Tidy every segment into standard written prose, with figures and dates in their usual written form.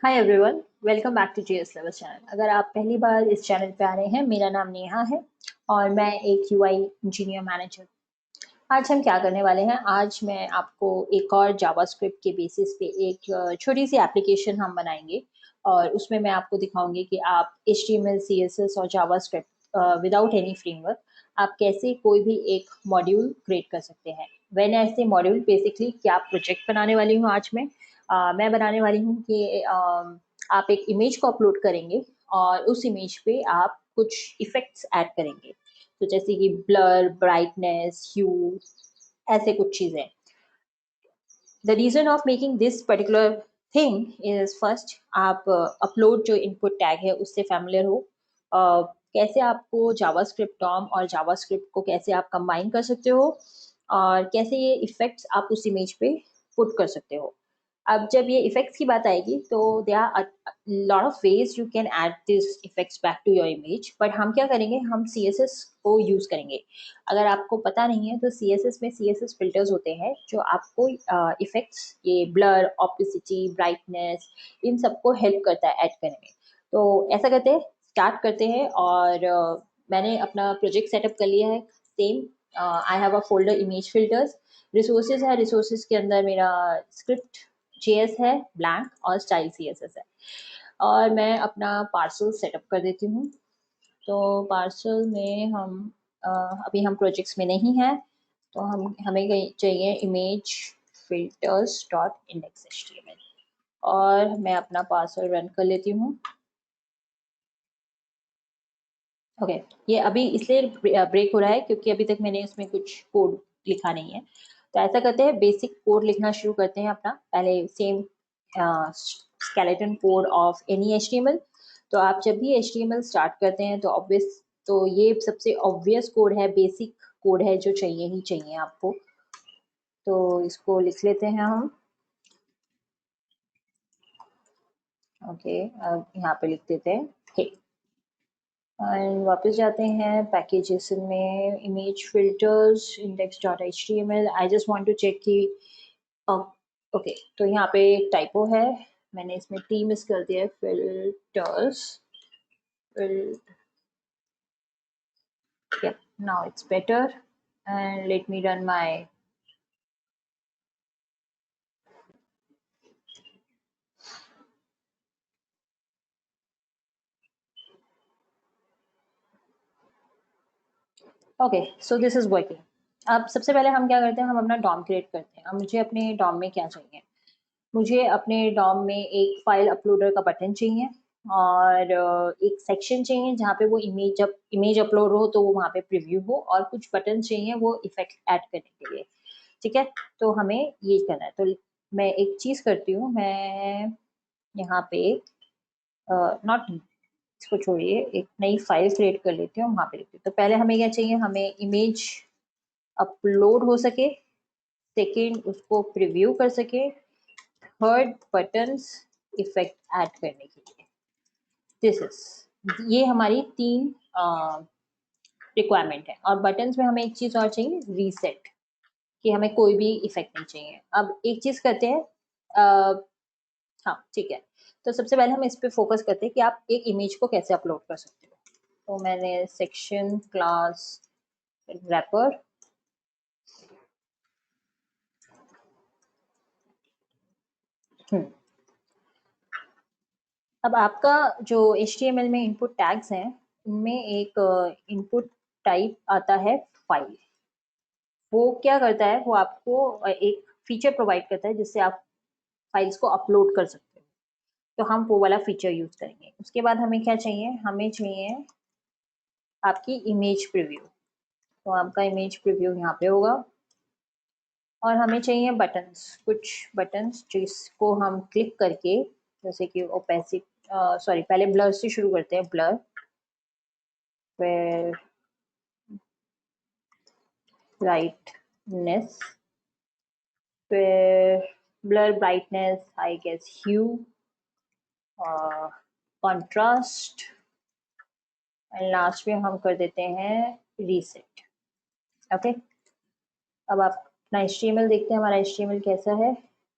Hi everyone, welcome back to GS level channel. अगर आप पहली बार इस चैनल पे आ रहे हैं, मेरा नाम नेहा है और मैं एक यूआई इंजीनियर मैनेजर। आज हम क्या करने वाले हैं? आज मैं आपको एक और जावास्क्रिप्ट के बेसिस पे एक छोटी सी एप्लीकेशन हम बनाएंगे और उसमें मैं आपको दिखाऊंगी कि आप HTML, CSS और जावास्क्रिप्ट विदाउट एनी फ्रेमवर्क आप कैसे कोई भी एक मॉड्यूल क्रिएट कर सकते हैं। व्हेन ऐसे मॉड्यूल बेसिकली क्या प्रोजेक्ट बनाने वाली हूँ आज मैं बनाने वाली हूँ कि आप एक इमेज को अपलोड करेंगे और उस इमेज पे आप कुछ इफेक्ट्स ऐड करेंगे। तो जैसे कि ब्लर, ब्राइटनेस, ह्यू, ऐसे कुछ चीजें। The reason of making this particular thing is first, आप अपलोड जो इनपुट टैग है उससे फैमिलियर हो। कैसे आपको जावास्क्रिप्ट डॉम और जावास्क्रिप्ट को कैसे आप कंबाइन कर सकते हो और कैसे ये इफेक्ट्स आप उस इमेज पे पुट कर सकते हो। अब जब ये इफेक्ट्स की बात आएगी तो there are lot of ways you can add this effects back to your image, but हम क्या करेंगे, हम CSS को यूज करेंगे। अगर आपको पता नहीं है तो CSS में CSS फिल्टर्स होते हैं जो आपको इफेक्ट्स, ये ब्लर, ऑप्सिटी, ब्राइटनेस, इन सबको हेल्प करता है ऐड करने में। तो ऐसा करते हैं, स्टार्ट करते हैं। और मैंने अपना प्रोजेक्ट सेटअप कर लिया है। Same, I have a folder image filters. Resources है, रिसोर्सेज के अंदर मेरा स्क्रिप्ट JS है ब्लैंक और स्टाइल CSS है। और मैं अपना पार्सल सेटअप कर देती हूँ। तो पार्सल में हम अभी हम प्रोजेक्ट्स में नहीं है, तो हमें चाहिए image filters dot index HTML। और मैं अपना पार्सल रन कर लेती हूँ। ओके, ये अभी इसलिए ब्रेक हो रहा है क्योंकि अभी तक मैंने इसमें कुछ कोड लिखा नहीं है। तो ऐसा करते हैं, बेसिक कोड लिखना शुरू करते हैं अपना। पहले same skeleton code of any HTML। तो आप जब भी HTML स्टार्ट करते हैं तो ऑब्वियस, तो ये सबसे ऑब्वियस कोड है, बेसिक कोड है जो चाहिए ही चाहिए आपको। तो इसको लिख लेते हैं हम। ओके, अब यहाँ पे लिख देते हैं हे। एंड वापस जाते हैं पैकेजेस में, image filters index dot HTML। I just want to check कि ओके, तो यहाँ पे टाइपो है, मैंने इसमें टी मिस कर दिया है, फिल्टर्स फिल yeah, now it's better and let me run my okay, so this is working. अब सबसे पहले हम क्या करते हैं, हम अपना डॉम क्रिएट करते हैं। अब मुझे अपने डॉम में क्या चाहिए, मुझे अपने डॉम में एक फाइल अपलोडर का बटन चाहिए और एक सेक्शन चाहिए जहाँ पे वो इमेज, जब इमेज अपलोड हो तो वो वहाँ पे प्रीव्यू हो, और कुछ बटन चाहिए वो इफेक्ट ऐड करने के लिए। ठीक है, तो हमें ये करना है। तो मैं एक चीज करती हूँ, मैं यहाँ पे नॉट, इसको छोड़िए, एक नई फाइल क्रिएट कर लेती हूँ, वहाँ पे लिखती हूँ। तो पहले हमें क्या चाहिए, हमें इमेज अपलोड हो सके, सेकेंड उसको प्रीव्यू कर सके, थर्ड बटन्स इफेक्ट ऐड करने के लिए। दिस इज, ये हमारी तीन रिक्वायरमेंट है। और बटन्स में हमें एक चीज और चाहिए, रीसेट, कि हमें कोई भी इफेक्ट नहीं चाहिए। अब एक चीज करते हैं, हाँ ठीक है। तो सबसे पहले हम इस पे फोकस करते हैं कि आप एक इमेज को कैसे अपलोड कर सकते हो। तो मैंने सेक्शन क्लास रैपर, अब आपका जो HTML में इनपुट टैग्स हैं, उनमें एक इनपुट टाइप आता है फाइल। वो क्या करता है, वो आपको एक फीचर प्रोवाइड करता है जिससे आप फाइल्स को अपलोड कर सकते हो। तो हम वो वाला फीचर यूज करेंगे। उसके बाद हमें क्या चाहिए, हमें चाहिए आपकी इमेज प्रीव्यू। तो आपका इमेज प्रीव्यू यहाँ पे होगा। और हमें चाहिए बटन्स, कुछ बटन्स जिसको हम क्लिक करके, जैसे कि ओपेसिक, सॉरी पहले ब्लर से शुरू करते हैं, ब्लर, फिर ब्राइटनेस, फिर blur, brightness, I guess hue, contrast, and last में हम कर देते हैं रीसेट। ओके, अब आप अपना HTML देखते हैं, हमारा HTML कैसा है।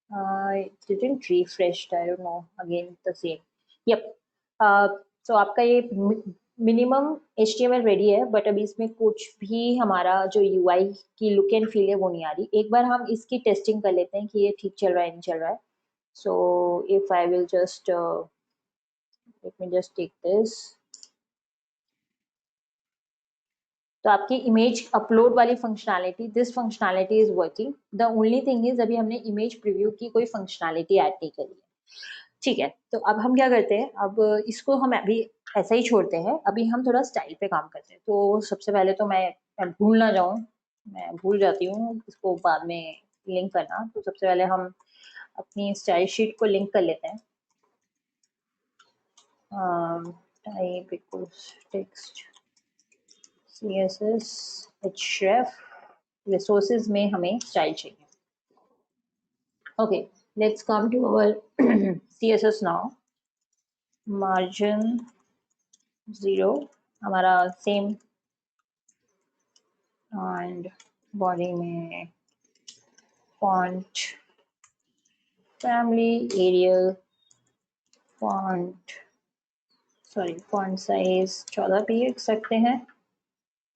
it didn't refreshed, I don't know, again the same. Yep. So आपका ये मिनिमम HTML रेडी है, बट अभी इसमें कुछ भी हमारा जो UI की लुक एंड फील है वो नहीं आ रही. एक बार हम इसकी टेस्टिंग कर लेते हैं कि ये ठीक चल रहा है नहीं चल रहा है. So if I will just let me just take this. तो आपकी इमेज अपलोड वाली functionality, this functionality is working. The only thing is अभी हमने इमेज प्रीव्यू की कोई फंक्शनैलिटी ऐड नहीं करी है. ठीक है, तो अब हम क्या करते हैं, अब इसको हम अभी ऐसा ही छोड़ते हैं. अभी हम थोड़ा स्टाइल पे काम करते हैं. तो सबसे पहले तो मैं भूल ना जाऊं, मैं भूल जाती हूँ इसको बाद में लिंक करना. तो सबसे पहले हम अपनी स्टाइल शीट को लिंक कर लेते हैं. Type equals text CSS href resources में हमें स्टाइल चाहिए. Okay, let's come to our CSS now. Margin 0 हमारा सेम, and body में font family Arial, font size 14 पे रख सकते हैं.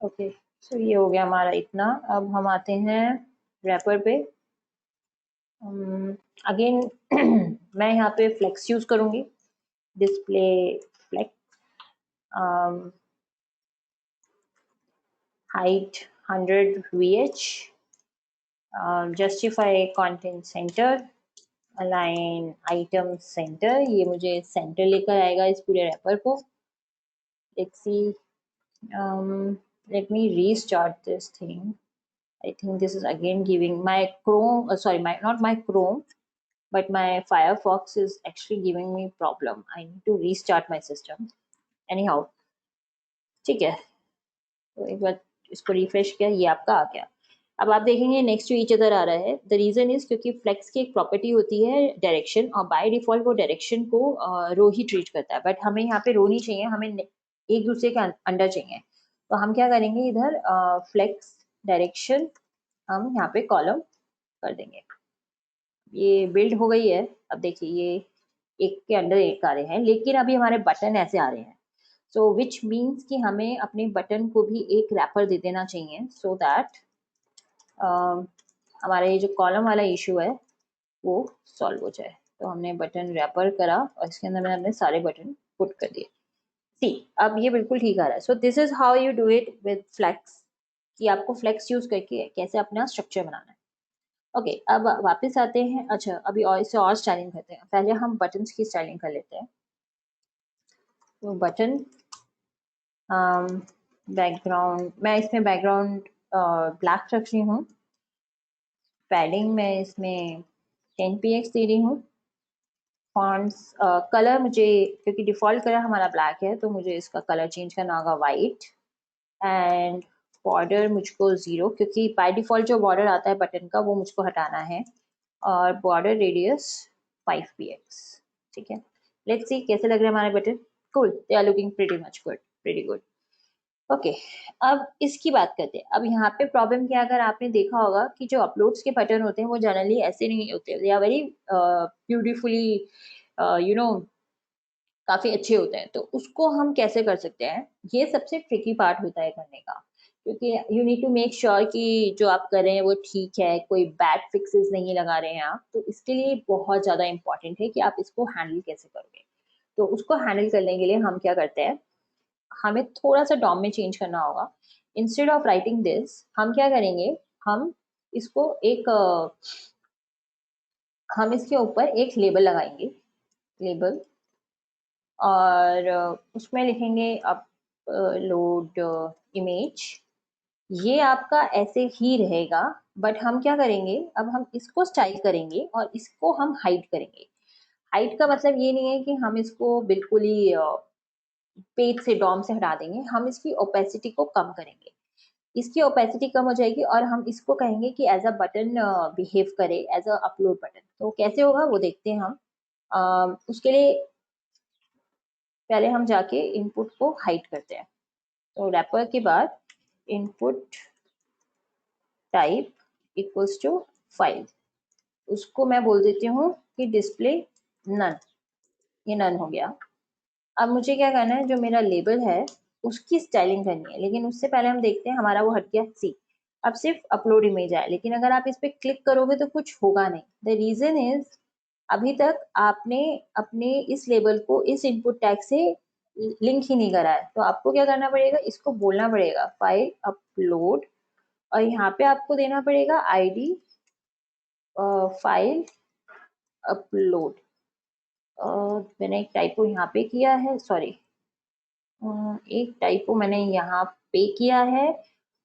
ओके, सो ये हो गया हमारा इतना. अब हम आते हैं रैपर पे. अगेन मैं यहाँ पे फ्लेक्स यूज करूंगी, display flex, height 100 VH, justify content centre, align item centre. ये मुझे सेंटर लेकर आएगा इस पूरे रैपर को. Let's see, let me restart this thing. I think this is again giving my Chrome, not my Chrome, but my Firefox is actually giving me problem. I need to restart my system. Anyhow, ठीक है, तो एक बार इसको refresh किया, ये आपका आ गया. अब आप देखेंगे नेक्स्ट टू ईच अदर आ रहा है. द रीजन इज क्योंकि फ्लेक्स की एक प्रॉपर्टी होती है डायरेक्शन, और बाय डिफॉल्ट वो डायरेक्शन को रो ही ट्रीट करता है. बट हमें यहाँ पे रो नहीं चाहिए, हमें एक दूसरे के अंडर चाहिए. तो हम क्या करेंगे, इधर फ्लेक्स डायरेक्शन हम यहाँ पे कॉलम कर देंगे. ये बिल्ड हो गई है. अब देखिए ये एक के अंडर एक आ रहे हैं, लेकिन अभी हमारे बटन ऐसे आ रहे हैं. सो विच मीन्स कि हमें अपने बटन को भी एक रैपर दे देना चाहिए, सो दैट हमारा ये जो कॉलम वाला इशू है वो सॉल्व हो जाए. तो हमने बटन रैपर करा और इसके अंदर मैंने अपने सारे बटन पुट कर दिए. सी, अब ये बिल्कुल ठीक आ रहा है. So this is how you do it with flex, कि आपको फ्लेक्स यूज करके कैसे अपना स्ट्रक्चर बनाना है. ओके, अब वापस आते हैं. अच्छा, अभी और इसे और स्टाइलिंग करते हैं. पहले हम बटन्स की स्टाइलिंग कर लेते हैं. तो बटन बैकग्राउंड, मैं इसमें बैकग्राउंड ब्लैक रख रही हूँ. पैडिंग में इसमें 10px दे रही हूँ. फॉन्ट्स कलर मुझे, क्योंकि डिफॉल्ट कलर हमारा ब्लैक है, तो मुझे इसका कलर चेंज करना होगा वाइट. एंड बॉर्डर मुझको 0, क्योंकि बाय डिफॉल्ट जो बॉर्डर आता है बटन का वो मुझको हटाना है. और बॉर्डर रेडियस 5px. ठीक है, लेट्स सी कैसे लग रहे हैं हमारे button. Cool, they are looking pretty much good, pretty good. Okay, अब इसकी बात करते हैं. अब यहाँ पे प्रॉब्लम क्या, अगर आपने देखा होगा कि जो अपलोड्स के बटन होते हैं वो जनरली ऐसे नहीं होते. They are very beautifully, you know, काफी अच्छे होते हैं. तो उसको हम कैसे कर सकते हैं, ये सबसे ट्रिकी पार्ट होता है करने का, क्योंकि you need to make sure कि जो आप कर रहे हैं वो ठीक है, कोई बैड फिक्सेस नहीं लगा रहे हैं आप. तो इसके लिए बहुत ज्यादा इंपॉर्टेंट है कि आप इसको हैंडल कैसे करोगे. तो उसको हैंडल करने के लिए हम क्या करते हैं, हमें थोड़ा सा डॉम में चेंज करना होगा. इंस्टेड ऑफ राइटिंग दिस, हम क्या करेंगे, हम इसको एक हम इसके ऊपर एक लेबल लगाएंगे, लेबल. और उसमें लिखेंगे अप लोड इमेज. ये आपका ऐसे ही रहेगा, बट हम क्या करेंगे, अब हम इसको स्टाइल करेंगे और इसको हम हाइड करेंगे. हाइड का मतलब ये नहीं है कि हम इसको बिल्कुल ही पेज से, डॉम से हटा देंगे. हम इसकी ओपेसिटी को कम करेंगे. इसकी ओपेसिटी कम हो जाएगी और हम इसको कहेंगे कि एज अ बटन बिहेव करे, एज अ अपलोड बटन. तो कैसे होगा वो देखते हैं हम. उसके लिए पहले हम जाके इनपुट को हाइड करते हैं. तो रैपर के बाद input type equals to file. उसको मैं बोल देती हूँ कि डिस्प्ले नन, ये नन हो गया। अब मुझे क्या करना है, जो मेरा लेबल है उसकी स्टाइलिंग करनी है, लेकिन उससे पहले हम देखते हैं, हमारा वो हट गया सी। अब सिर्फ अपलोड इमेज है, लेकिन अगर आप इस पे क्लिक करोगे तो कुछ होगा नहीं। द रीजन इज अभी तक आपने अपने इस लेबल को इस इनपुट टैग से लिंक ही नहीं करा है। तो आपको क्या करना पड़ेगा, इसको बोलना पड़ेगा फाइल अपलोड, और यहाँ पे आपको देना पड़ेगा आईडी फाइल अपलोड। मैंने एक टाइपो यहाँ पे किया है, सॉरी, एक टाइपो मैंने यहाँ पे किया है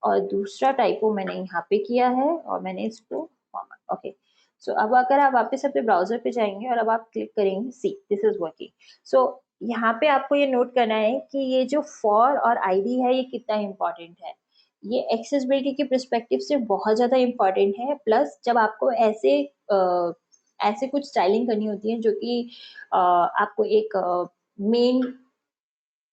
और दूसरा टाइपो मैंने यहाँ पे किया है, और मैंने इसको ओके। सो अब अगर आप वापस अपने ब्राउजर पे जाएंगे और अब आप क्लिक करेंगे सी दिस इज वर्किंग। सो यहाँ पे आपको ये नोट करना है कि ये जो फॉर और आईडी है ये कितना इंपॉर्टेंट है। ये एक्सेसिबिलिटी के परस्पेक्टिव से बहुत ज्यादा इंपॉर्टेंट है। प्लस जब आपको ऐसे कुछ स्टाइलिंग करनी होती है जो कि आपको एक मेन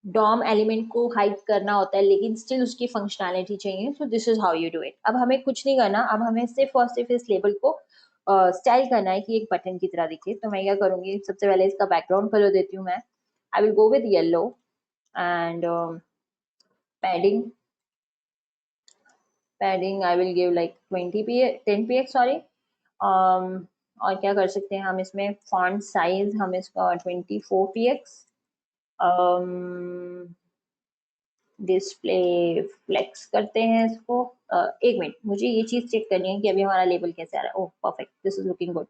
डॉम एलिमेंट को हाइड करना होता है, लेकिन स्टिल उसकी फंक्शनैलिटी चाहिए, सो this is how you do it. अब हमें कुछ नहीं करना, अब हमें सिर्फ और सिर्फ इस लेबल को स्टाइल करना है कि एक बटन की तरह दिखे। तो मैं क्या करूंगी, सबसे पहले इसका बैकग्राउंड कलर देती हूँ मैं। I will go with yellow and padding, I will give like 10 px sorry. और क्या कर सकते हैं हम इसमें, फॉन्ट साइज हम इसका 24 px, डिस्प्ले फ्लेक्स करते हैं इसको। एक मिनट, मुझे ये चीज चेक करनी है कि अभी हमारा लेबल कैसे आ रहा है। Oh perfect, this is looking good.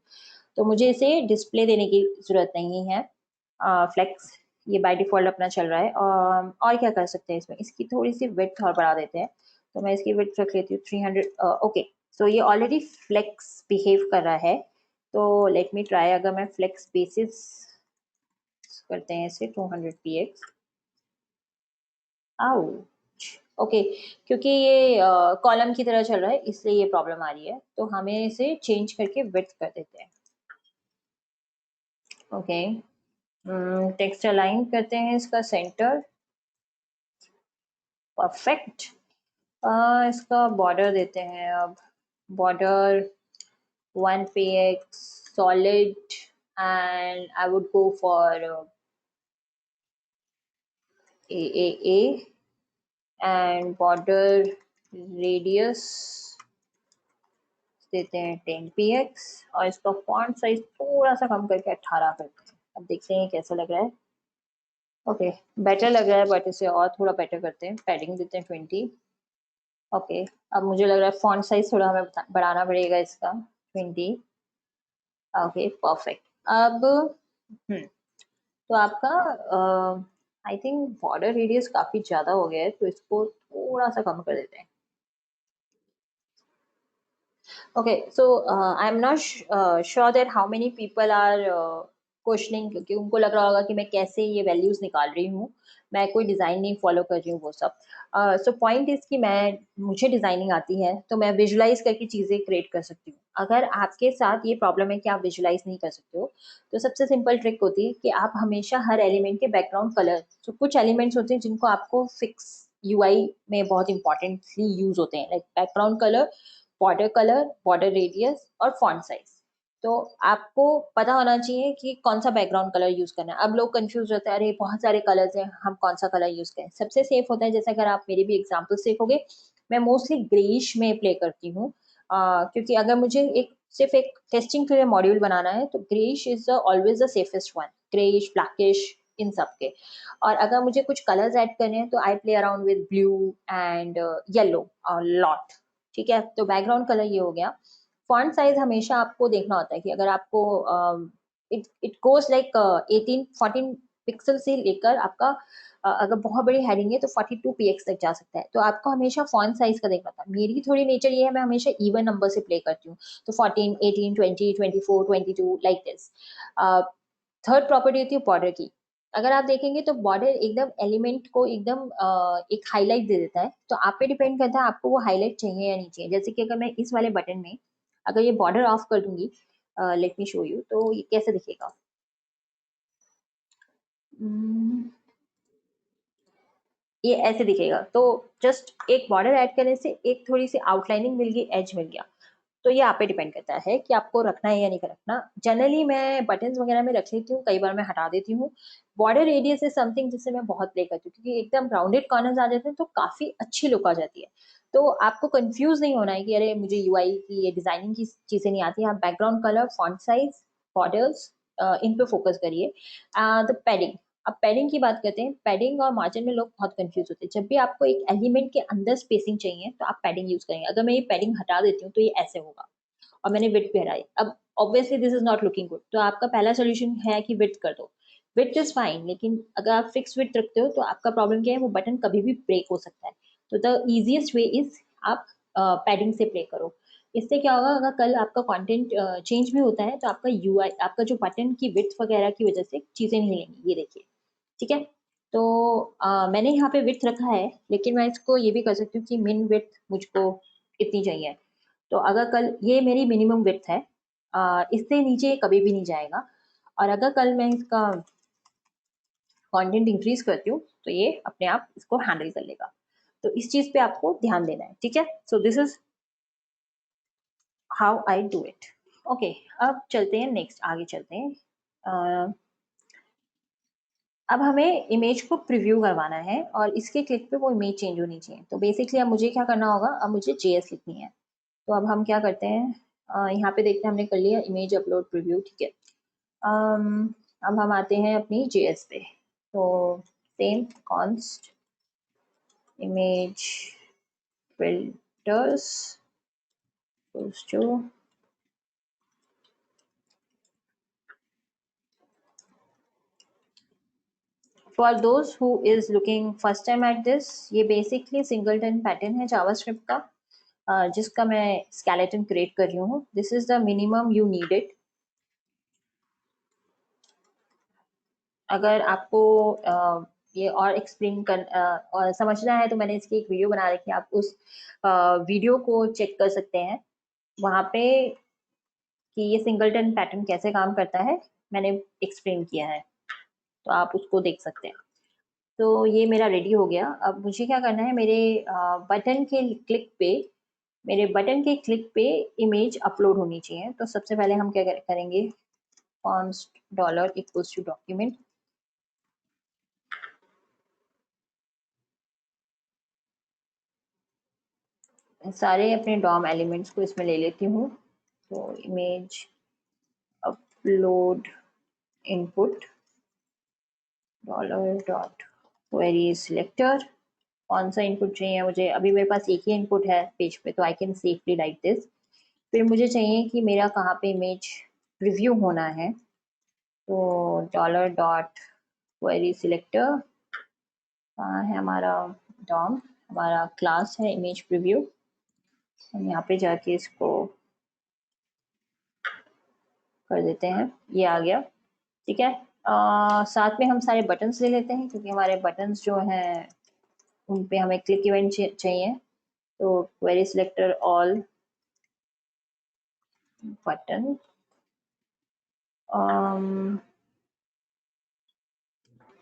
तो मुझे इसे डिस्प्ले देने की जरूरत नहीं है, फ्लेक्स ये बाय डिफॉल्ट अपना चल रहा है। और क्या कर सकते हैं इसमें, इसकी थोड़ी सी विड्थ और बढ़ा देते हैं। तो मैं इसकी विड्थ रख लेती हूँ 300। ओके, सो ये ऑलरेडी फ्लेक्स बिहेव कर रहा है। तो लेट मी ट्राई, अगर मैं फ्लेक्स बेसिस करते हैं इसे 200 px। आओ ओके, क्योंकि ये कॉलम की तरह चल रहा है इसलिए ये प्रॉब्लम आ रही है। तो हमें इसे चेंज करके विड्थ कर देते हैं। ओके, टेक्स्ट अलाइन करते हैं इसका सेंटर, परफेक्ट। इसका बॉर्डर देते हैं अब, border 1 px solid, and I would go for AAA, and border radius देते हैं 10 px, और इसका फॉन्ट साइज थोड़ा सा कम करके 18 करते हैं। अब देखते हैं कैसा लग रहा है। ओके, बेटर लग रहा है, बट इसे और थोड़ा बेटर करते हैं, पैडिंग देते हैं 20। ओके, अब मुझे लग रहा है फॉन्ट साइज थोड़ा हमें बढ़ाना पड़ेगा इसका, 20। Okay perfect. अब तो आपका आई थिंक बॉर्डर रेडियस काफी ज्यादा हो गया है, तो इसको थोड़ा सा कम कर देते हैं। Okay, so I'm not sure that how many people are questioning, क्योंकि उनको लग रहा होगा कि मैं कैसे ये वैल्यूज निकाल रही हूँ, मैं कोई डिजाइन नहीं फॉलो कर रही हूँ वो सब। सो पॉइंट इज कि मुझे डिजाइनिंग आती है तो मैं विजुलाइज करके चीजें क्रिएट कर सकती हूँ। अगर आपके साथ ये प्रॉब्लम है कि आप विजुलाइज नहीं कर सकते हो, तो सबसे सिंपल ट्रिक होती है कि आप हमेशा हर एलिमेंट के बैकग्राउंड कलर, तो कुछ एलिमेंट्स होते हैं जिनको आपको फिक्स यूआई में बहुत इंपॉर्टेंटली यूज होते हैं, like background colour, border radius और फॉन्ट साइज। तो आपको पता होना चाहिए कि कौन सा बैकग्राउंड कलर यूज करना है। अब लोग कंफ्यूज रहते हैं, अरे बहुत सारे कलर्स हैं, हम कौन सा कलर यूज करें। सबसे सेफ होता है, जैसे अगर आप मेरे भी एग्जाम्पल देखोगे, मैं मोस्टली ग्रेइश में प्ले करती हूँ, क्योंकि अगर मुझे सिर्फ एक टेस्टिंग के लिए मॉड्यूल बनाना है तो greyish is always the safest one, greyish blackish इन सब के। और अगर मुझे कुछ कलर्स ऐड करने हैं तो I play around with blue and yellow lot. ठीक है, तो बैकग्राउंड कलर ये हो गया। फॉन्ट साइज हमेशा आपको देखना होता है कि अगर आपको it it goes like 18-14 pixel से लेकर आपका अगर बहुत बड़ी हेडिंग है तो 42 px तक जा सकता है। तो आपको हमेशा फॉन्ट साइज का देखना होता है। मेरी थोड़ी नेचर ये है, मैं हमेशा इवन नंबर से प्ले करती हूँ, तो 14, 18, 20, 24, 22 लाइक दिस। थर्ड प्रॉपर्टी होती है बॉर्डर की। अगर आप देखेंगे तो बॉर्डर एकदम एलिमेंट को एकदम एक हाईलाइट दे देता है। तो आप पे डिपेंड करता है आपको वो हाईलाइट चाहिए या नहीं चाहिए। जैसे कि अगर मैं इस वाले बटन में अगर ये बॉर्डर ऑफ कर दूंगी, लेट मी शो यू, तो ये कैसे दिखेगा। हम्म, ये ऐसे दिखेगा। तो जस्ट एक बॉर्डर ऐड करने से एक थोड़ी सी आउटलाइनिंग मिल गई, एज मिल गया। तो ये आप पे डिपेंड करता है कि आपको रखना है या नहीं रखना। जनरली मैं बटन्स वगैरह में रख लेती हूँ, कई बार मैं हटा देती हूँ। बॉर्डर रेडियस इज समथिंग जिससे मैं बहुत प्ले करती हूँ, क्योंकि एकदम राउंडेड कॉर्नर्स आ जाते हैं तो काफी अच्छी लुक आ जाती है। तो आपको कंफ्यूज नहीं होना है कि अरे मुझे यूआई की ये डिजाइनिंग की चीजें नहीं आती। आप background colour, font size, borders, इन पे फोकस करिए। द पैडिंग, अब पैडिंग की बात करते हैं। पैडिंग और मार्जिन में लोग बहुत कंफ्यूज होते हैं। जब भी आपको एक एलिमेंट के अंदर स्पेसिंग चाहिए तो आप पैडिंग यूज करेंगे। अगर मैं ये पैडिंग हटा देती हूँ तो ये ऐसे होगा, और मैंने विड्थ भी हटाई। अब obviously this is not looking good, तो आपका पहला सोल्यूशन है कि विड्थ कर दो। विड्थ इज फाइन, लेकिन अगर आप फिक्स विड्थ रखते हो तो आपका प्रॉब्लम क्या है, वो बटन कभी भी ब्रेक हो सकता है। तो द इजिएस्ट वे इज आप पैडिंग से प्ले करो। इससे क्या होगा, अगर कल आपका कंटेंट चेंज भी होता है तो आपका यूआई, आपका जो बटन की विड्थ वगैरह की वजह से चीजें नहीं हिलेंगी। ये देखिए, ठीक है। तो मैंने यहाँ पे विड्थ रखा है, लेकिन मैं इसको ये भी कर सकती हूँ कि मिन विड्थ मुझको इतनी चाहिए। तो अगर कल ये मेरी मिनिमम विड्थ है, इससे नीचे कभी भी नहीं जाएगा। और अगर कल मैं इसका कंटेंट इंक्रीज करती हूँ तो ये अपने आप इसको हैंडल कर लेगा। तो इस चीज पे आपको ध्यान देना है, ठीक है। So this is how I do it. Okay, अब चलते हैं नेक्स्ट, आगे चलते हैं। अब हमें इमेज को प्रीव्यू करवाना है और इसके क्लिक पे वो इमेज चेंज होनी चाहिए। तो बेसिकली अब मुझे क्या करना होगा, अब मुझे जेएस लिखनी है। तो अब हम क्या करते हैं, यहाँ पे देखते हैं हमने कर लिया इमेज अपलोड प्रीव्यू, ठीक है। अब हम आते हैं अपनी जेएस पे। तो same const image filters too, for those who is looking first time at this, ये बेसिकली सिंगलटन पैटर्न है जावास्क्रिप्ट का, जिसका मैं स्केलेटन क्रिएट कर रही हूँ। This is the minimum you need it. अगर आपको ये और एक्सप्लेन कर और समझना है तो मैंने इसकी एक वीडियो बना रखी है, आप उस वीडियो को चेक कर सकते हैं। वहाँ पे कि ये सिंगलटन पैटर्न कैसे काम करता है मैंने एक्सप्लेन किया है, तो आप उसको देख सकते हैं। तो ये मेरा रेडी हो गया। अब मुझे क्या करना है, मेरे बटन के क्लिक पे, मेरे बटन के क्लिक पे इमेज अपलोड होनी चाहिए। तो सबसे पहले हम क्या करेंगे, const dollar equals to document, सारे अपने डॉम एलिमेंट्स को इसमें ले लेती हूँ। तो image upload input dollar dot query selector, कौन सा इनपुट चाहिए मुझे, अभी मेरे पास एक ही इनपुट है पेज पे, तो I can safely right this. फिर मुझे चाहिए कि मेरा कहाँ पे इमेज रिव्यू होना है। तो डॉलर डॉट क्वेरी सिलेक्टर, कहाँ है हमारा डॉम, हमारा क्लास है इमेज प्रीव्यू। हम यहाँ पे जाके इसको कर देते हैं, ये आ गया, ठीक है। साथ में हम सारे बटन्स ले लेते हैं, क्योंकि हमारे बटन्स जो हैं उन पे हमें क्लिक इवेंट चाहिए। तो query selector all button,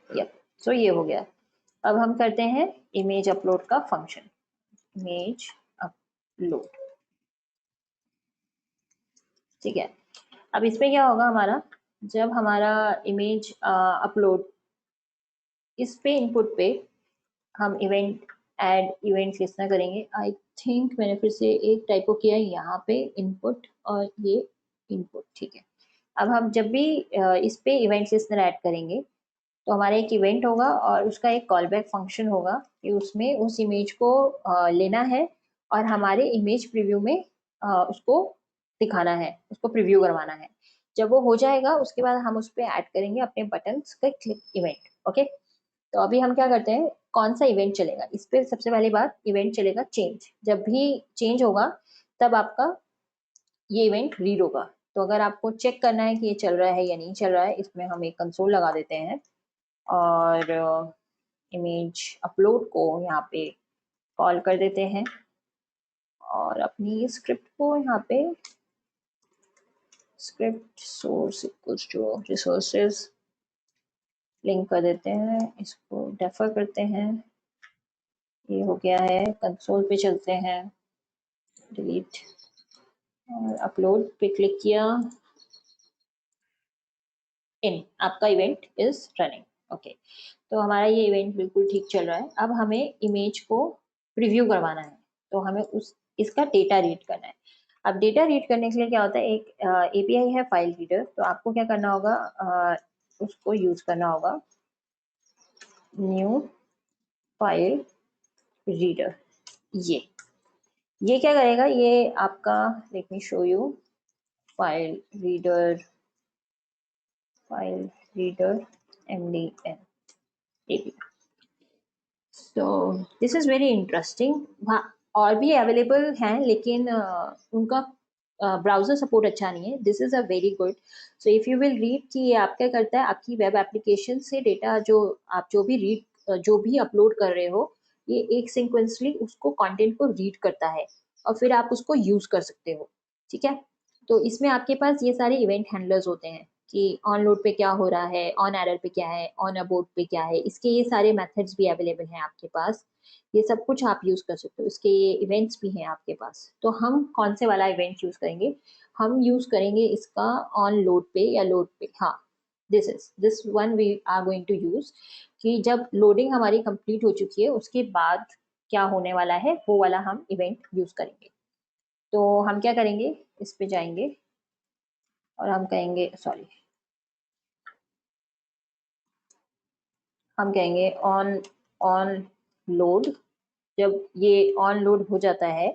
yup, so ये हो गया। अब हम करते हैं इमेज अपलोड का फंक्शन, इमेज अपलोड, ठीक है। अब इसमें क्या होगा हमारा, जब हमारा इमेज अपलोड, इस पे इनपुट पे हम इवेंट ऐड इवेंट लिस्टनर करेंगे। आई थिंक मैंने फिर से एक टाइपो किया है यहाँ पे, इनपुट और ये इनपुट, ठीक है। अब हम जब भी इस पे इवेंट लिस्टनर ऐड करेंगे तो हमारा एक इवेंट होगा और उसका एक कॉल बैक फंक्शन होगा कि उसमें उस इमेज को लेना है और हमारे इमेज प्रीव्यू में उसको दिखाना है, उसको प्रीव्यू करवाना है। जब वो हो जाएगा उसके बाद हम उस पर ऐड करेंगे अपने बटन्स का क्लिक इवेंट, ओके। तो अभी हम क्या करते हैं, कौन सा इवेंट चलेगा इस पे, सबसे पहली बात इवेंट चलेगा चेंज। जब भी चेंज होगा तब आपका ये इवेंट रीड होगा। तो अगर आपको चेक करना है कि ये चल रहा है या नहीं चल रहा है, इसमें हम एक कंसोल लगा देते हैं और इमेज अपलोड को यहाँ पे कॉल कर देते हैं और अपनी स्क्रिप्ट को यहाँ पे script source equals to resources link कर देते हैं, इसको डेफर करते हैं। ये हो गया है, कंसोल पे चलते हैं, डिलीट और अपलोड पे क्लिक किया, इन आपका इवेंट इज रनिंग। ओके, तो हमारा ये इवेंट बिल्कुल ठीक चल रहा है। अब हमें इमेज को प्रीव्यू करवाना है, तो हमें उस इसका डेटा रीड करना है। अब डेटा रीड करने के लिए क्या होता है, एक एपीआई है फाइल रीडर, तो आपको क्या करना होगा, उसको यूज करना होगा, न्यू फाइल रीडर। ये क्या करेगा, ये आपका, let me show you, file reader, file reader MDN API। तो दिस इज वेरी इंटरेस्टिंग। हाँ, और भी अवेलेबल हैं, लेकिन उनका ब्राउजर सपोर्ट अच्छा नहीं है। This is a very good. So if you will read कि ये आप क्या करता है, आपकी वेब एप्लीकेशन से डेटा जो आप जो भी अपलोड कर रहे हो, ये एक सिक्वेंसली उसको कंटेंट को रीड करता है और फिर आप उसको यूज कर सकते हो। ठीक है, तो इसमें आपके पास ये सारे इवेंट हैंडलर्स होते हैं कि ऑन लोड पे क्या हो रहा है, ऑन एरर पे क्या है, ऑन अबोर्ट पे क्या है, इसके ये सारे मेथड्स भी अवेलेबल हैं आपके पास। ये सब कुछ आप यूज कर सकते हो, इसके ये इवेंट्स भी हैं आपके पास। तो हम कौन से वाला इवेंट यूज करेंगे, हम यूज करेंगे इसका ऑन लोड पे या लोड पे। हाँ, this one we are going to use, कि जब लोडिंग हमारी कंप्लीट हो चुकी है उसके बाद क्या होने वाला है, वो वाला हम इवेंट यूज करेंगे। तो हम क्या करेंगे, इस पे जाएंगे और हम कहेंगे, सॉरी, हम कहेंगे ऑन ऑन लोड। जब ये ऑन लोड हो जाता है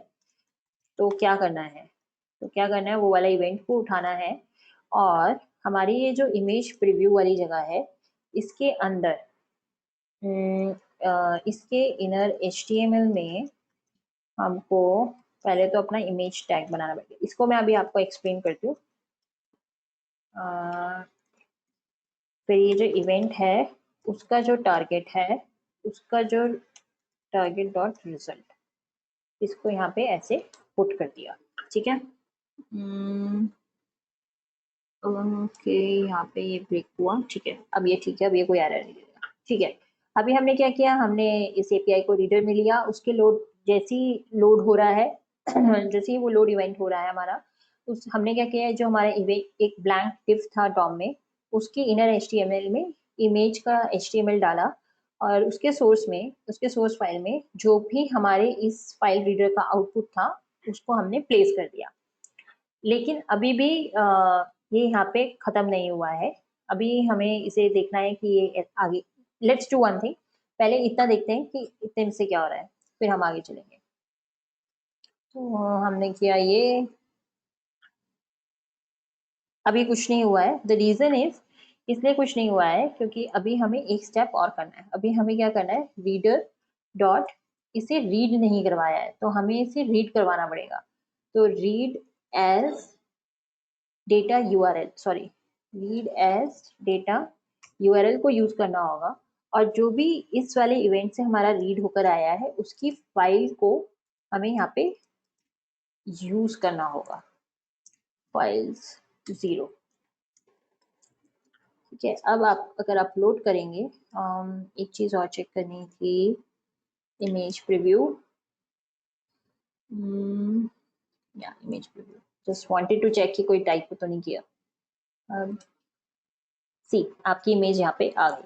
तो क्या करना है, तो क्या करना है, वो वाला इवेंट को उठाना है और हमारी ये जो इमेज प्रीव्यू वाली जगह है, इसके अंदर इसके इनर HTML में हमको पहले तो अपना इमेज टैग बनाना पड़ेगा। इसको मैं अभी आपको एक्सप्लेन करती हूँ। फिर ये जो इवेंट है उसका जो टारगेट है, उसका जो टारगेट डॉट रिजल्ट, इसको यहाँ पे ऐसे पुट कर दिया। ठीक है, ओके, यहाँ पे ये ब्रेक हुआ। ठीक है, अब ये ठीक है, अब ये कोई एरर नहीं देगा। ठीक है, अभी हमने क्या किया, हमने इस एपीआई को रीडर में लिया, उसके लोड जैसी लोड हो रहा है जैसे ही वो लोड इवेंट हो रहा है हमारा, उस हमने क्या किया है, जो हमारा इवेंट एक ब्लैंक डिफ था डॉम में, उसके इनर HTML में इमेज का HTML डाला और उसके सोर्स फाइल में जो भी हमारे इस फाइल रीडर का आउटपुट था उसको हमने प्लेस कर दिया। लेकिन अभी भी ये यहाँ पे खत्म नहीं हुआ है। अभी हमें इसे देखना है कि ये आगे, लेट्स डू वन थिंग, पहले इतना देखते हैं कि इतने से क्या हो रहा है, फिर हम आगे चलेंगे। तो हमने किया ये, अभी कुछ नहीं हुआ है। द रीजन इज, इसलिए कुछ नहीं हुआ है क्योंकि अभी हमें एक स्टेप और करना है। अभी हमें क्या करना है, रीडर डॉट, इसे रीड नहीं करवाया है तो हमें इसे रीड करवाना पड़ेगा। तो read as data URL, sorry, read as data URL को यूज करना होगा। और जो भी इस वाले इवेंट से हमारा रीड होकर आया है उसकी फाइल को हमें यहाँ पे यूज करना होगा, फाइल्स 0। ठीक है, अब आप अगर अपलोड करेंगे, एक चीज और चेक करनी थी, इमेज प्रीव्यू, या image preview, just wanted to check कि कोई टाइप तो नहीं किया। अब सी, आपकी इमेज यहाँ पे आ गई।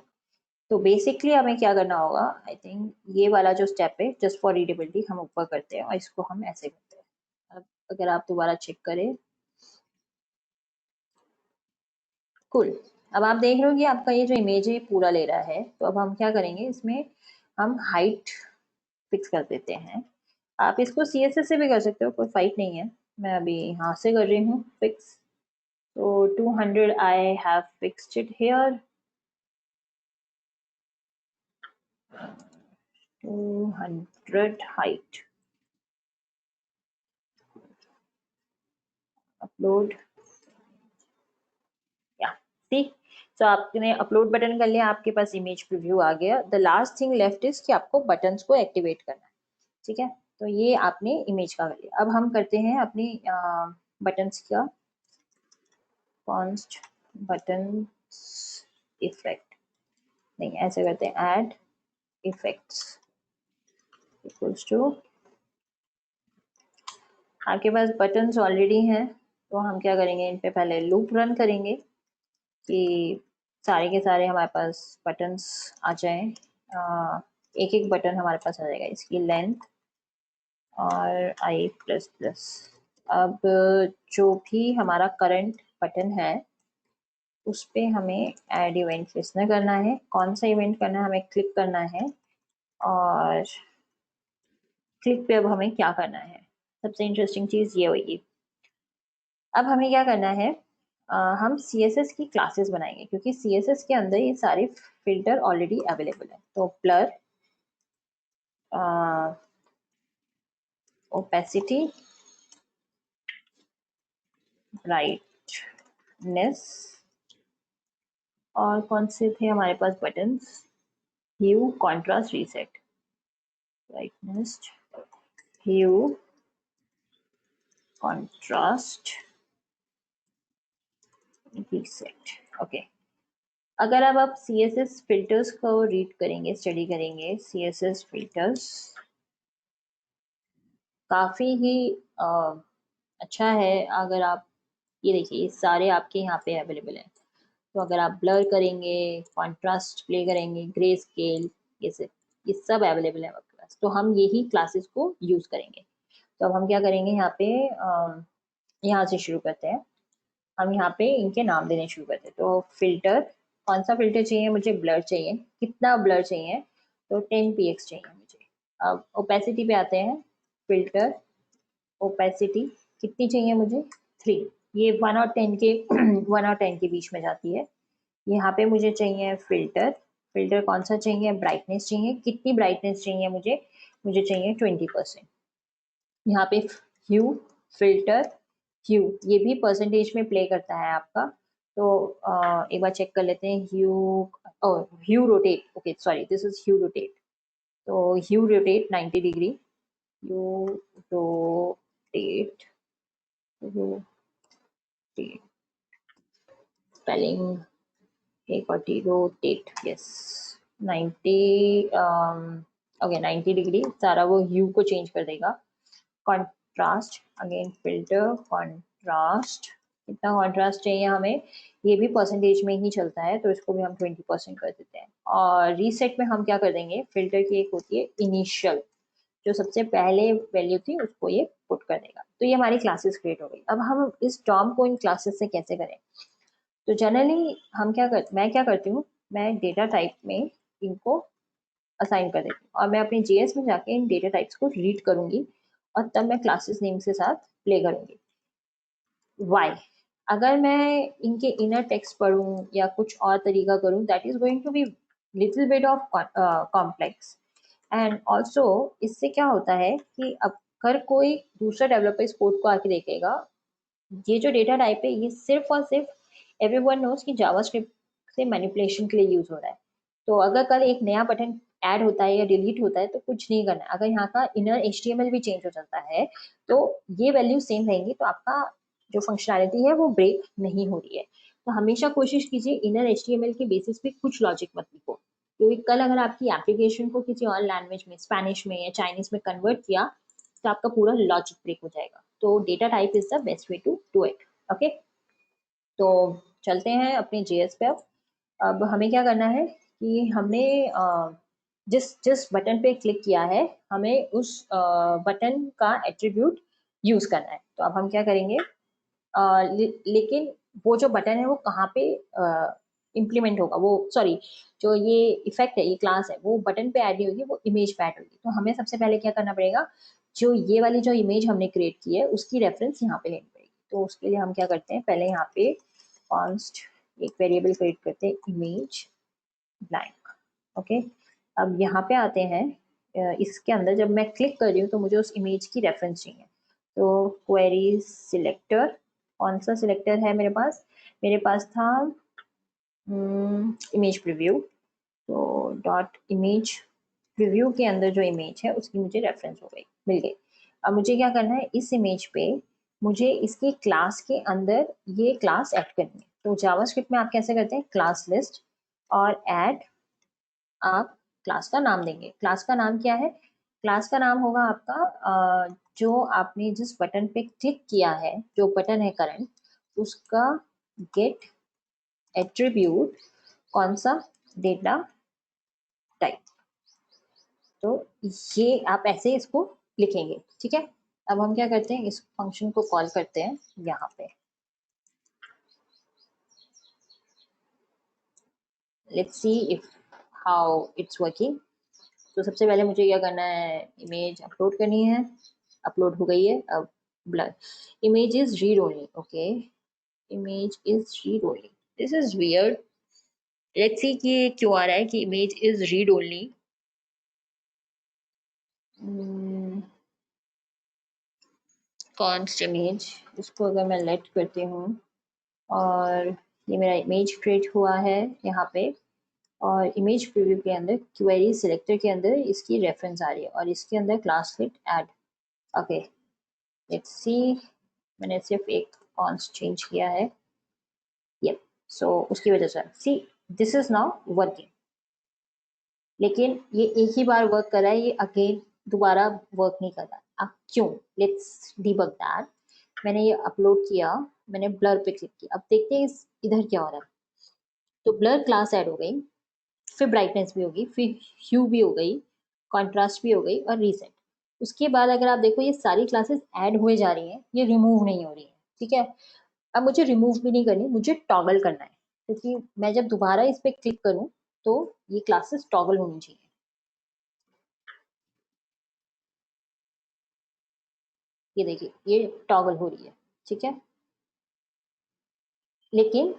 तो बेसिकली हमें क्या करना होगा, आई थिंक ये वाला जो स्टेप है जस्ट फॉर रीडेबिलिटी हम ऊपर करते हैं और इसको हम ऐसे करते हैं। अब अगर आप दोबारा चेक करें, कुल, अब आप देख रहे हो कि आपका ये जो इमेज है पूरा ले रहा है। तो अब हम क्या करेंगे, इसमें हम हाइट फिक्स कर देते हैं। आप इसको CSS से भी कर सकते हो, कोई फाइट नहीं है। मैं अभी यहाँ से कर रही हूँ फिक्स। तो 200 I have fixed it here, 200 height, upload, या सी। तो आपने अपलोड बटन कर लिया, आपके पास इमेज प्रीव्यू आ गया। The last thing left is कि आपको बटन्स को एक्टिवेट करना है। ठीक है, तो ये आपने इमेज का कर लिया। अब हम करते हैं अपनी बटन्स का कॉन्स्ट बटन इफेक्ट, नहीं ऐसे करते हैं, ऐड इफेक्ट्स इक्वल्स टू आपके पास बटन्स ऑलरेडी हैं, तो हम क्या करेंगे, इन पे पहले लूप रन करेंगे कि सारे के सारे हमारे पास बटन्स आ जाएं। एक एक बटन हमारे पास आ जाएगा, इसकी लेंथ और आई प्लस प्लस। अब जो भी हमारा करंट बटन है उस पे हमें ऐड इवेंट लिस्टनर करना है। कौन सा इवेंट करना है, हमें क्लिक करना है, और क्लिक पे अब हमें क्या करना है, सबसे इंटरेस्टिंग चीज़ ये होगी। अब हमें क्या करना है, हम CSS की क्लासेस बनाएंगे, क्योंकि CSS के अंदर ये सारे फिल्टर ऑलरेडी अवेलेबल है। तो ब्लर, ओपेसिटी, ब्राइटनेस, और कौन से थे हमारे पास बटन्स, ह्यू, कॉन्ट्रास्ट, रीसेट। ब्राइटनेस, ह्यू, कॉन्ट्रास्ट, रीसेट। ओके। अगर अब आप CSS फिल्टर्स को रीड करेंगे, स्टडी करेंगे, CSS फिल्टर्स काफ़ी ही अच्छा है। अगर आप ये देखिए, ये सारे आपके यहाँ पे अवेलेबल हैं। तो अगर आप ब्लर करेंगे, कॉन्ट्रास्ट प्ले करेंगे, ग्रे स्केल, ये सब अवेलेबल है आपके पास। तो हम यही क्लासेस को यूज़ करेंगे। तो अब हम क्या करेंगे, यहाँ पे यहाँ से शुरू करते हैं। हम यहाँ पे इनके नाम देने शुरू करते हैं। तो फिल्टर, कौन सा फिल्टर चाहिए मुझे, ब्लर चाहिए। कितना ब्लर चाहिए, तो 10 px चाहिए मुझे। अब ओपेसिटी पे आते हैं। फिल्टर ओपेसिटी कितनी चाहिए मुझे, 3। ये 1 और 10 के 1 और 10 के बीच में जाती है। यहाँ पे मुझे चाहिए फिल्टर। फिल्टर कौन सा चाहिए, ब्राइटनेस चाहिए। कितनी ब्राइटनेस चाहिए मुझे, मुझे चाहिए 20%। यहाँ पे ह्यू, फिल्टर ह्यू, ये भी परसेंटेज में प्ले करता है आपका। तो एक बार चेक कर लेते हैं। Hue rotate, okay sorry, this is hue rotate. तो hue rotate 90 degree, hue rotate, rotate, spelling एक और T, rotate, yes 90, okay 90 degree, सारा वो ह्यू को चेंज कर देगा। कॉन्ट्रास्ट, अगेन फिल्टर, कॉन्ट्रास्ट, कितना कॉन्ट्रास्ट चाहिए हमें, ये भी परसेंटेज में ही चलता है, तो इसको भी हम 20% कर देते हैं। और रीसेट में हम क्या कर देंगे, फिल्टर की एक होती है इनिशियल, जो सबसे पहले वैल्यू थी उसको ये पुट कर देगा। तो ये हमारी क्लासेस क्रिएट हो गई। अब हम इस टर्म को इन क्लासेस से कैसे करें, तो जनरली मैं क्या करती हूँ, मैं डेटा टाइप में इनको असाइन कर देती हूँ, और मैं अपने JS में जाके इन डेटा टाइप्स को रीड करूंगी, और तब मैं क्लासेस नेम के साथ प्ले करूंगी। वाई, अगर मैं इनके इनर टेक्स्ट पढ़ूं या कुछ और तरीका करूं, that is going to be little bit of complex. And also इससे क्या होता है कि अगर कोई दूसरा डेवलपर इस कोड को आके देखेगा, ये जो डेटा टाइप है ये सिर्फ और सिर्फ एवरीवन नोज कि जावास्क्रिप्ट से मैनिपुलेशन के लिए यूज हो रहा है। तो अगर कल एक नया बटन ऐड होता है या डिलीट होता है तो कुछ नहीं करना है। अगर यहाँ का इनर HTML भी चेंज हो जाता है तो ये वैल्यू सेम रहेंगी, तो आपका जो फंक्शनैलिटी है वो ब्रेक नहीं हो रही है। तो हमेशा कोशिश कीजिए इनर HTML के बेसिस पे कुछ लॉजिक मत लिखो, क्योंकि कल अगर आपकी एप्लीकेशन को किसी और लैंग्वेज में, स्पेनिश में या चाइनीज में कन्वर्ट किया, तो आपका पूरा लॉजिक ब्रेक हो जाएगा। तो data type is the best way to do it. Okay, तो चलते हैं अपने JS पे। अब हमें क्या करना है कि हमने जिस जिस बटन पे क्लिक किया है, हमें उस बटन का एट्रीब्यूट यूज करना है। तो अब हम क्या करेंगे, लेकिन वो जो बटन है वो कहाँ पे इम्प्लीमेंट होगा, वो सॉरी, जो ये इफेक्ट है, ये क्लास है, वो बटन पे ऐड नहीं होगी, वो इमेज पे ऐड होगी। तो हमें सबसे पहले क्या करना पड़ेगा, जो ये वाली जो इमेज हमने क्रिएट की है उसकी रेफरेंस यहाँ पे लेनी पड़ेगी। तो उसके लिए हम क्या करते हैं, पहले यहाँ पे कॉन्स्ट एक वेरिएबल क्रिएट करते हैं, इमेज ब्लैंक। ओके, अब यहाँ पे आते हैं। इसके अंदर जब मैं क्लिक कर रही हूँ तो मुझे उस इमेज की रेफरेंस चाहिए। तो क्वेरी सिलेक्टर, कौन सा सिलेक्टर है मेरे पास, मेरे पास था इमेज प्रीव्यू। तो डॉट इमेज प्रीव्यू के अंदर जो इमेज है उसकी मुझे रेफरेंस हो गई, मिल गई। अब मुझे क्या करना है, इस इमेज पे मुझे इसकी क्लास के अंदर ये क्लास ऐड करनी है। तो जावास्क्रिप्ट में आप कैसे करते हैं, क्लास लिस्ट और ऐड, आप क्लास का नाम देंगे। क्लास का नाम क्या है, क्लास का नाम होगा आपका जो आपने जिस बटन पे क्लिक किया है, जो बटन है करंट, उसका गेट एट्रीब्यूट कौन सा, डेटा टाइप। तो ये आप ऐसे इसको लिखेंगे, ठीक है। अब हम क्या करते हैं, इस फंक्शन को कॉल करते हैं यहाँ पे। Let's see if how it's working. तो सबसे पहले मुझे क्या करना है, इमेज अपलोड करनी है। अपलोड हो गई है। अब blur image is read only, okay, image is read only, this is weird. Let's see कि क्यों आ रहा है कि image is read only. Const image, इसको अगर मैं लेट करती हूँ और ये मेरा इमेज क्रिएट हुआ है यहाँ पे, और इमेज प्रीव्यू के अंदर क्वेरी सिलेक्टर के अंदर इसकी रेफरेंस आ रही है और इसके अंदर class fit add, okay. Let's see, मैंने सिर्फ एक कॉन्स्ट चेंज किया है, ये सो उसकी वजह से see this is now working. लेकिन ये एक ही बार वर्क कर रहा है, ये अगेन दोबारा वर्क नहीं कर रहा। अब क्यों, लेट्स डिबग दैट। मैंने ये अपलोड किया, मैंने ब्लर पे क्लिक किया, अब देखते हैं इधर क्या हो रहा है। तो ब्लर क्लास ऐड हो गई, फिर ब्राइटनेस भी होगी, फिर ह्यू भी हो गई, कॉन्ट्रास्ट भी हो गई और रीसेट। उसके बाद अगर आप देखो ये सारी क्लासेस ऐड हुए जा रही हैं, ये रिमूव नहीं हो रही है, ठीक है। अब मुझे रिमूव भी नहीं करनी, मुझे टॉगल करना है, क्योंकि मैं जब दोबारा इस पर क्लिक करूं तो ये क्लासेस टॉगल होनी चाहिए। ये देखिए ये टॉगल हो रही है, ठीक है। लेकिन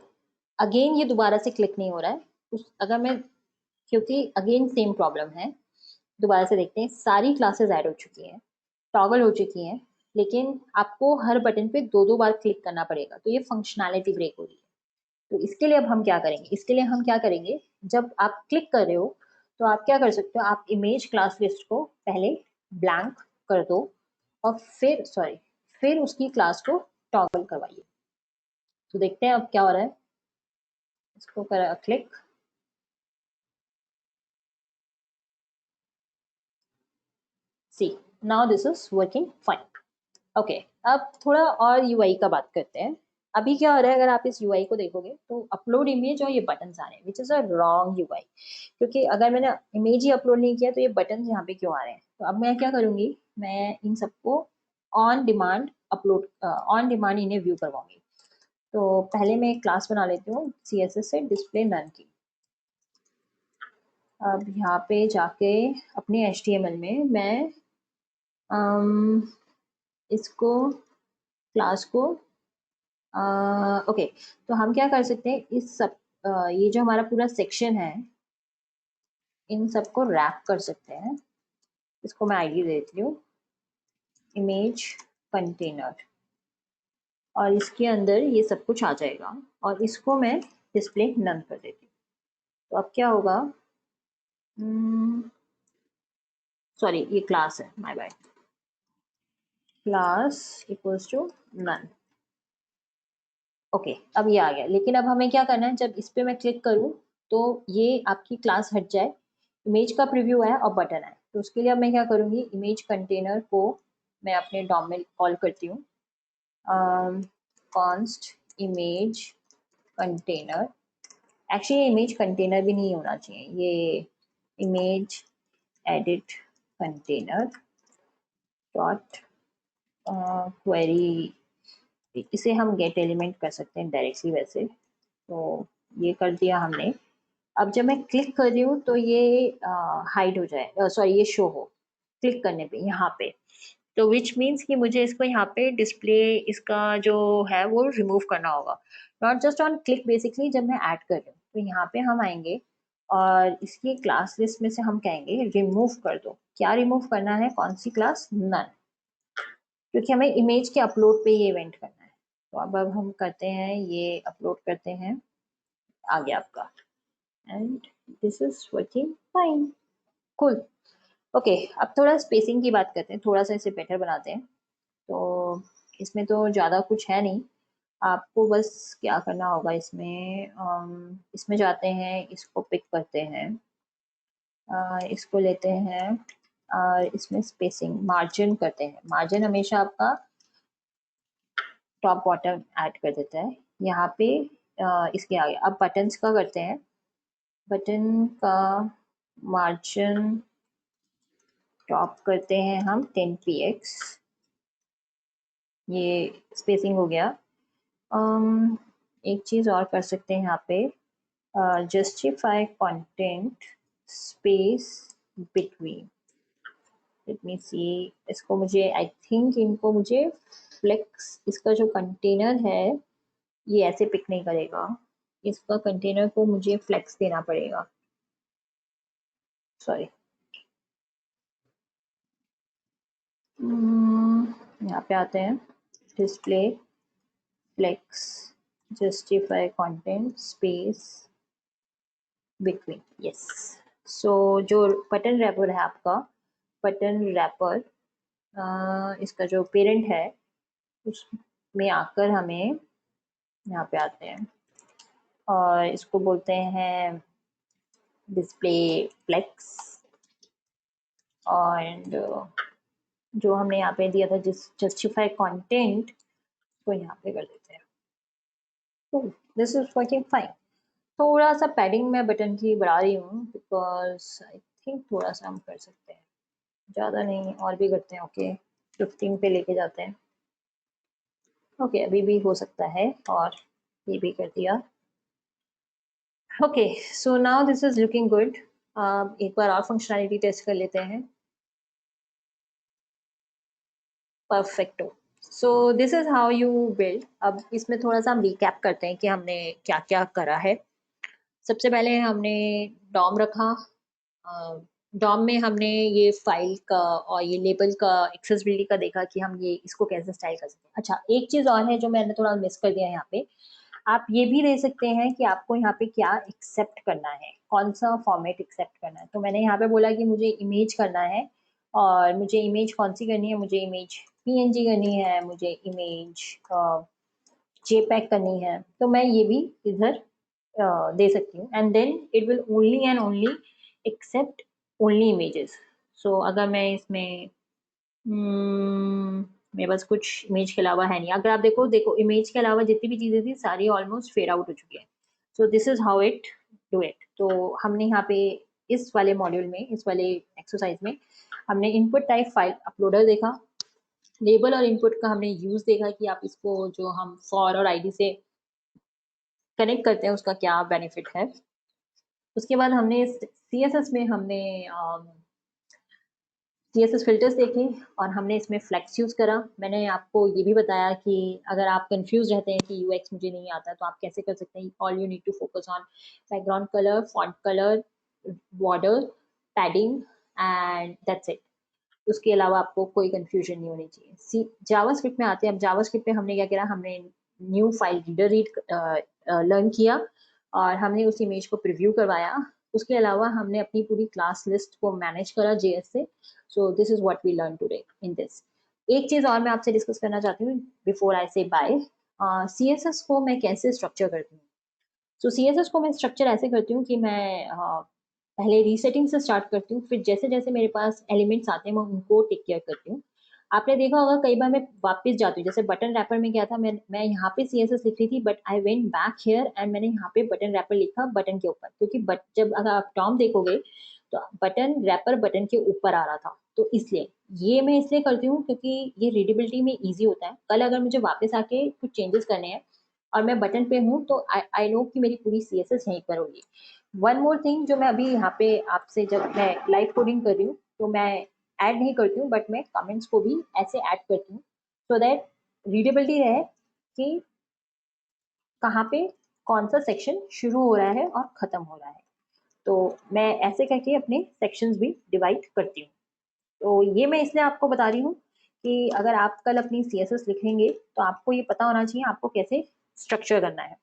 अगेन ये दोबारा से क्लिक नहीं हो रहा है। अगर मैं, क्योंकि अगेन सेम प्रॉब्लम है, दोबारा से देखते हैं। सारी क्लासेस ऐड हो चुकी हैं, टॉगल हो चुकी हैं, लेकिन आपको हर बटन पे दो दो बार क्लिक करना पड़ेगा, तो ये फंक्शनैलिटी ब्रेक हो रही है। तो इसके लिए अब हम क्या करेंगे, इसके लिए हम क्या करेंगे, जब आप क्लिक कर रहे हो तो आप क्या कर सकते हो, आप इमेज क्लास लिस्ट को पहले ब्लैंक कर दो और फिर उसकी क्लास को टॉगल करवाइए। तो देखते हैं अब क्या हो रहा है। इसको करा click, see now this is working fine, okay. अब थोड़ा और यूआई का बात करते हैं। अभी क्या हो रहा है, अगर आप इस यूआई को देखोगे तो अपलोड इमेज और ये बटन आ रहे हैं, which is a wrong UI. क्योंकि अगर मैंने इमेज ही अपलोड नहीं किया तो ये बटन यहाँ पे क्यों आ रहे हैं। तो अब मैं क्या करूंगी, मैं इन सबको on demand upload, on demand इन्हें व्यू करवाऊंगी। तो पहले मैं एक क्लास बना लेती हूँ CSS से, डिस्प्ले नन की। अब यहाँ पे जाके अपने HTML में मैं इसको क्लास को ओके। तो हम क्या कर सकते हैं, इस सब ये जो हमारा पूरा सेक्शन है, इन सबको रैप कर सकते हैं। इसको मैं आईडी देती हूँ, इमेज कंटेनर, और इसके अंदर ये सब कुछ आ जाएगा और इसको मैं डिस्प्ले नन कर देती हूँ। तो अब क्या होगा, सॉरी ये क्लास है, my bad, class equals to none, okay. अब ये आ गया, लेकिन अब हमें क्या करना है, जब इस पे मैं क्लिक करूँ तो ये आपकी क्लास हट जाए, इमेज का प्रीव्यू है और बटन है। तो उसके लिए अब मैं क्या करूँगी, इमेज कंटेनर को मैं अपने डॉम में कॉल करती हूँ, const image container. Actually image container भी नहीं होना चाहिए, ये image edit container dot query, इसे हम गेट एलिमेंट कर सकते हैं डायरेक्टली वैसे। तो ये कर दिया हमने। अब जब मैं क्लिक कर रही हूँ तो ये हाइड हो जाए, सॉरी ये शो हो क्लिक करने पे यहाँ पे। तो विच मीन्स कि मुझे इसको यहाँ पे डिस्प्ले इसका जो है वो रिमूव करना होगा, not just on click, basically जब मैं ऐड कर रही हूँ तो यहाँ पे हम आएंगे और इसकी क्लास लिस्ट में से हम कहेंगे रिमूव कर दो। क्या रिमूव करना है, कौन सी क्लास, नन, क्योंकि हमें इमेज के अपलोड पे ये इवेंट करना है। तो अब हम करते हैं, ये अपलोड करते हैं, आ गया आपका, and this is working fine, cool, okay. अब थोड़ा स्पेसिंग की बात करते हैं, थोड़ा सा इसे बेटर बनाते हैं। तो इसमें तो ज़्यादा कुछ है नहीं, आपको बस क्या करना होगा, इसमें इसमें जाते हैं, इसको पिक करते हैं, इसको लेते हैं और इसमें स्पेसिंग मार्जिन करते हैं। मार्जिन हमेशा आपका टॉप बॉटम ऐड कर देता है। यहाँ पे इसके आगे अब बटन्स का करते हैं। बटन का मार्जिन टॉप करते हैं हम 10 px। ये स्पेसिंग हो गया। एक चीज़ और कर सकते हैं यहाँ पे, justify content space between. Let me see, इसको मुझे आई थिंक इनको मुझे फ्लेक्स, इसका जो कंटेनर है ये ऐसे पिक नहीं करेगा, इसका कंटेनर को मुझे फ्लेक्स देना पड़ेगा। सॉरी, यहाँ पे आते हैं, display flex justify content space between, yes. So जो बटन रैपर है आपका, बटन रैपर इसका जो पेरेंट है उसमें आकर हमें यहाँ पे आते हैं और इसको बोलते हैं डिस्प्ले फ्लेक्स। और जो हमने यहाँ पे दिया था जस्टिफाई कंटेंट को यहाँ पे कर देते हैं। This is working fine. थोड़ा सा पैडिंग मैं बटन की बढ़ा रही हूँ बिकॉज आई थिंक थोड़ा सा हम कर सकते हैं, ज़्यादा नहीं और भी करते हैं। ओके 15 पे लेके जाते हैं। ओके अभी भी हो सकता है, और ये भी कर दिया। Okay so now this is looking good. एक बार और फंक्शनैलिटी टेस्ट कर लेते हैं। Perfecto. So this is how you build. अब इसमें थोड़ा सा हम रिकैप करते हैं कि हमने क्या क्या करा है। सबसे पहले हमने डॉम रखा। डॉम में हमने ये फाइल का और ये लेबल का एक्सेसिबिलिटी का देखा कि हम ये इसको कैसे स्टाइल कर सकते हैं। अच्छा एक चीज़ और है जो मैंने थोड़ा मिस कर दिया है यहाँ पे, आप ये भी दे सकते हैं कि आपको यहाँ पे क्या एक्सेप्ट करना है, कौन सा फॉर्मेट एक्सेप्ट करना है। तो मैंने यहाँ पे बोला कि मुझे इमेज करना है, और मुझे इमेज कौन सी करनी है, मुझे इमेज पीएनजी करनी है, मुझे इमेज जेपैग करनी है। तो मैं ये भी इधर दे सकती हूँ, and then it will only and only accept only images. So अगर मैं इसमें मेरे पास कुछ इमेज के अलावा है नहीं। अगर आप देखो देखो इमेज के अलावा जितनी भी चीज़ें थी सारी ऑलमोस्ट फेड आउट हो चुकी है। So this is how it do it. तो हमने यहाँ पे इस वाले मॉड्यूल में, इस वाले एक्सरसाइज में हमने इनपुट टाइप फाइल अपलोडर देखा, लेबल और इनपुट का हमने यूज देखा कि आप इसको जो हम फॉर और आईडी से कनेक्ट करते हैं उसका क्या बेनिफिट है। उसके बाद हमने सीएसएस में हमने सीएसएस फिल्टर्स देखे और हमने इसमें फ्लेक्स यूज़ करा। मैंने आपको ये भी बताया कि अगर आप कंफ्यूज रहते हैं कि यूएक्स मुझे नहीं आता तो आप कैसे कर सकते हैं। All you need to focus on background colour, font colour, border, padding and that's it. उसके अलावा आपको कोई कंफ्यूजन नहीं होनी चाहिए। जावास्क्रिप्ट में आते हैं। अब जावास्क्रिप्ट में हमने क्या किया, हमने न्यू फाइल रीडर लर्न किया और हमने उस इमेज को प्रिव्यू करवाया। उसके अलावा हमने अपनी पूरी क्लास लिस्ट को मैनेज करा जेएस से। So this is what we learn today in this. एक चीज़ और मैं आपसे डिस्कस करना चाहती हूँ बिफोर आई से बाय। सीएसएस को मैं कैसे स्ट्रक्चर करती हूँ। सो सीएसएस को मैं स्ट्रक्चर ऐसे करती हूँ कि मैं पहले रीसेटिंग से स्टार्ट करती हूँ, फिर जैसे जैसे मेरे पास एलिमेंट्स आते हैं मैं उनको टेक केयर करती हूँ। आपने देखा होगा कई बार मैं वापस जाती हूँ, जैसे बटन रैपर में क्या था, मैं यहाँ पे सीएसएस लिख रही थी but I went back here and मैंने यहाँ पे बटन रैपर लिखा बटन के ऊपर, क्योंकि जब अगर आप टॉम देखोगे तो बटन रैपर बटन के ऊपर आ रहा था। तो इसलिए ये मैं इसलिए करती हूँ क्योंकि ये रीडेबिलिटी में ईजी होता है। कल अगर मुझे वापस आके कुछ चेंजेस करने हैं और मैं बटन पे हूँ तो आई नो कि मेरी पूरी सीएसएस यहीं पर होगी। वन मोर थिंग जो मैं अभी यहाँ पे आपसे, जब मैं लाइव कोडिंग कर रही हूँ तो मैं ऐड नहीं करती हूँ बट मैं कमेंट्स को भी ऐसे ऐड करती हूँ सो दैट रीडेबिलिटी रहे कि कहाँ पे कौन सा सेक्शन शुरू हो रहा है और ख़त्म हो रहा है। तो मैं ऐसे करके अपने सेक्शंस भी डिवाइड करती हूँ। तो ये मैं इसलिए आपको बता रही हूँ कि अगर आप कल अपनी सीएसएस लिखेंगे तो आपको ये पता होना चाहिए आपको कैसे स्ट्रक्चर करना है।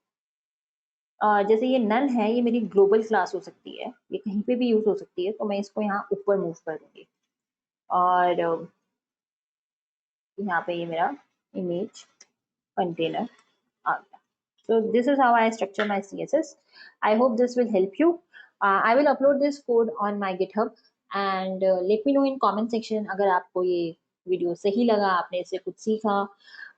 जैसे ये नन है, ये मेरी ग्लोबल क्लास हो सकती है, ये कहीं पे भी यूज हो सकती है, तो मैं इसको यहाँ ऊपर मूव कर दूंगी और यहाँ पे ये मेरा इमेज कंटेनर आ गया। So this is how I structure my CSS. I hope this will help you. I will upload this code on my GitHub and let me no in comment section अगर आपको ये video सही लगा, आपने इससे कुछ सीखा,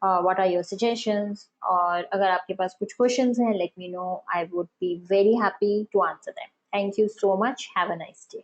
व्हाट आर योर सजेशंस, और अगर आपके पास कुछ क्वेश्चंस हैं, let me know, I would be very happy to answer them. Thank you so much, have a nice day.